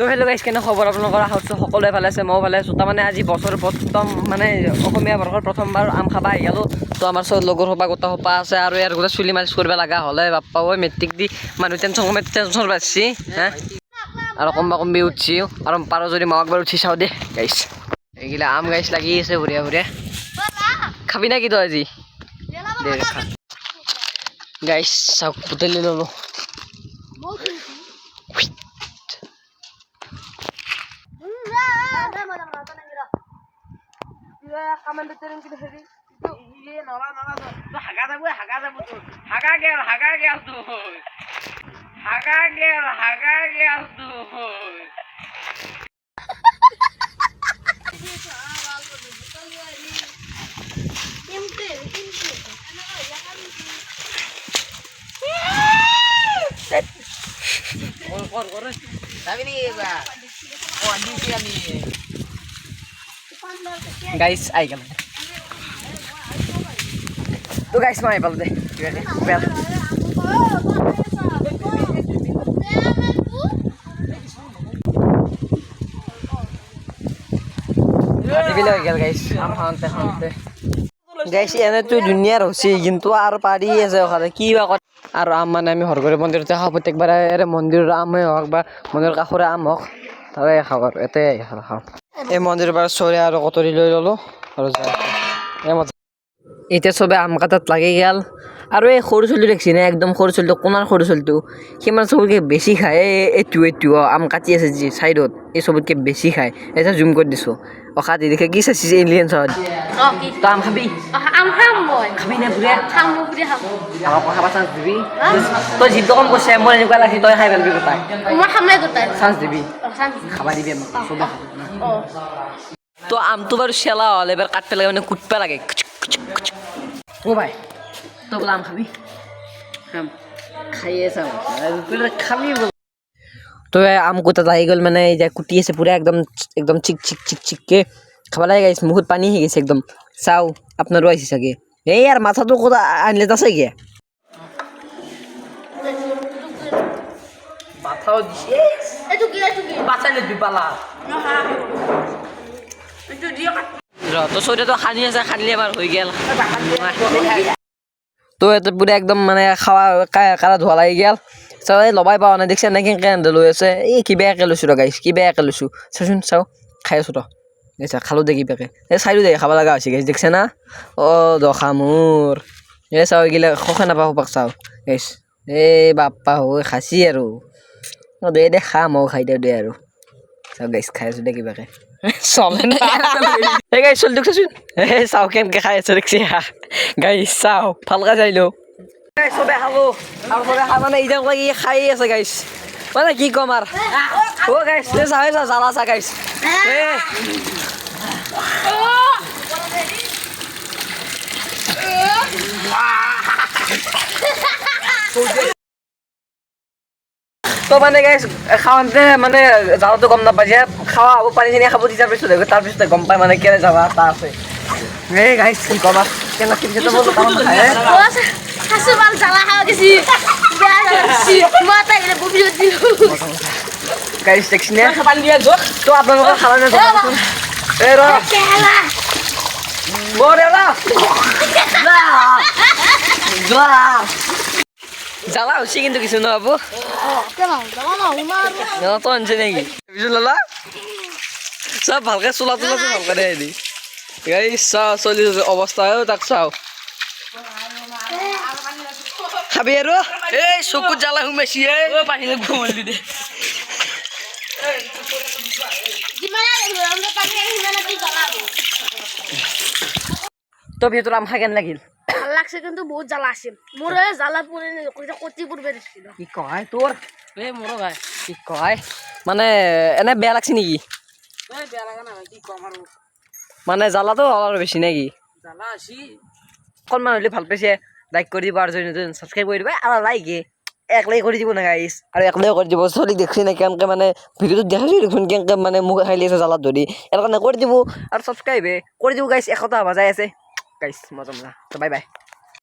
তো হেল্ল' গাইছ, কেনে খবৰ আপোনালোকৰ? আশা কৰিছোঁ সকলোৱে ভালে আছে, ময়ো ভালে আছোঁ। তাৰমানে আজি বছৰৰ প্ৰথম মানে অসমীয়া বৰ্ষৰ প্ৰথমবাৰ আম খাব আহি গ'লোঁ। তো আমাৰ চব লগৰ সোপা গোটা সোপা আছে আৰু ইয়াৰ গোটেই চুলি মালিচ কৰিব লগা হ'লে বাপ্পা ঐ মেট্ৰিক দি মানুহ টেনশ্যন বাঢ়ছি হা আৰু কম্বি উঠছি আৰু পাৰো যদি মাক একবাৰ উঠি চাওঁ দে গাইছ। এইগিলা আম গাইছ লাগি আছে বঢ়িয়া বঢ়িয়া। খাবি না কি তই আজি? দে খা গাইছ, চাওক বুটলি ল'লোঁ। গাইছ আহি গেল তো গাইছ মই আহি পালোঁ দে বেল হৈ গেল গাইছ আম খাওঁতে খাওঁতে গাইছ। এনেতো ধুনীয়াৰ হৈছে কিন্তু আৰু পাৰি আছে অখালে কি বা কথা। আৰু আম মানে আমি হৰগুৰি মন্দিৰতে খাওঁ প্ৰত্যেকবাৰে। মন্দিৰৰ আমে হওক বা মন্দিৰৰ কাষৰে আম হওক তাৰে খাওঁ আৰু এতে খাওঁ। এই মন্দিৰৰ পৰা চৰে আৰু কটৰি লৈ ল'লোঁ আৰু এতিয়া চবে আম কাটাত লাগি গেল। আৰু এই সৰু চলিটো দেখিছি নে? একদম সৰু চলিটো, কোনাৰ সৰু চলিটো, সিমান চবতকৈ বেছি খায়। এইটো আম কাটি আছে যি চাইডত, এই চবতকৈ বেছি খায়। এতিয়া জুম কৰি দিছোঁ অখাদি দেখে কি চাইছে এলিয়েন চাওঁ। তই আম খাবি? আম খাম মই। খাবি নে বুঢ়া? খাম মই বুঢ়া খাম। আমাক কথা চান্স দিবি? তই যিটো কম কৈছে মোৰ এনেকুৱা লাগি তই খাই পেলবি গোটাই। মই খামে গোটাই। চান্স দিবি? খাবা দিবি আমাক চবে খাব। তো আমটো বাৰু চেলা হ'ল, এবাৰ কাট পেলাই মানে কুটবা লাগে। অ' ভাই তই বোলে আম খাবি? খাম। খাইয়ে চাওঁ খাবি বোলে। তো আম কুটাত আহি গ'ল মানে এতিয়া কুটি আছে পুৰা একদম চিককে খাব লাগে গাইছ। মুখত পানী আহি গৈছে একদম। চাওঁ আপোনাৰো আহিছে চাগে। এই আৰু মাথাটো ক'ত আনিলে আছে কি মাথাও দিছে তো চৰিয়াটো খানি আছে, খানিলে এবাৰ হৈ গেল। তো এইটো পুৰা একদম মানে খাৱা কাৰা ধোৱা লাগি গেল। চাওঁ এই ল'বাই পাৱা নাই দেখছে নে কেনেকৈ লৈ আছে। এই কিবাকৈ লৈছোঁ ৰ গাইছ, কিবাকৈ লৈছোঁ। চাচোন চাওঁ খাই আছোঁ ৰ গাইছ, খালোঁ দে কিবাকৈ। এই চাইও দে খাব লগা হৈছে গাইছ, দেখছে না? অ' দখা মোৰ এই চাওঁ এইগিলা সখে নাপাওঁ সোপাক চাওঁ গাইছ। এই বাপ্পা হৈ খাচি আৰু দে খা ময়ো খাই দিওঁ দে আৰু চাওঁ গাইছ। খাই আছোঁ দে কিবাকৈ চলে না এই গাইছ চলি চাচোন। এই চাওঁ কেনেকৈ খাই আছোঁ দেখছি গাইছ। চাওঁ ভালকৈ চাই লওঁ। চবে খালোঁ আৰু চবে খাই মানে এতিয়া লাগি খাই আছে গাইছ। মানে কি ক'ম আৰু অ' গাইছ চাই চা জ্বালা চা গাইছ। তো মানে গাইছ খাওঁতে মানে জ্বালাটো গম নাপাই যে খাৱা হ'ব পানী চানী খাব দিয়াৰ পিছত তাৰপিছত গম পাই মানে কেনে জ্বালা এটা আছে। এই গাইছ কি ক'ম আৰু কেনেকৈ গাইছ দেখছি নে? তো আপোনালোকৰ খালা নে জনাবচোন। এই ৰ জ্বালা হৈছে কিন্তু কিছু নহ'ব। তই আনিছে নেকি লালা? চব ভালকে চোলা ভালকে দে দি গাইছ। চাওঁ চলি অৱস্থা তাক চাওঁ। খাবি আৰু এই চকুত জ্বালা সোমাইছি পানী ঘুমলি দে। তো ভিতৰত আম খাই কেনে লাগিল? ভাল লাগছে কিন্তু বহুত জ্বালা আছিল। মোৰ জ্বালা পৰি কটি পূৰ্বে দিছিল। কি কয় তোৰ এই মোৰো ভাই কি কয় মানে এনে বেয়া লাগছে নেকি? বেয়া লগা নাই কি কম আৰু মানে জ্বালাটো আৰু বেছি নেকি? জ্বালা আছে অকণমান হ'লে ভাল পাইছে লাইক কৰি দিব আৰু যদি ছাবস্ক্ৰাইব কৰি দিব আৰু লাইকে একলাই কৰি দিব না গাইছ। আৰু একলাই কৰি দিব চলি দেখছি নাই কেনেকৈ মানে ভিডিঅ'টোত দেখাইছোঁ দেখোন কেনেকৈ মানে মোক খাইলি আছে জ্বালাত ধৰি এনেকুৱা কৰি দিব আৰু ছাবস্ক্ৰাইবে কৰি দিব গাইছ। 100টা বাজাই আছে গাইছ মজা মজা। Bye bye.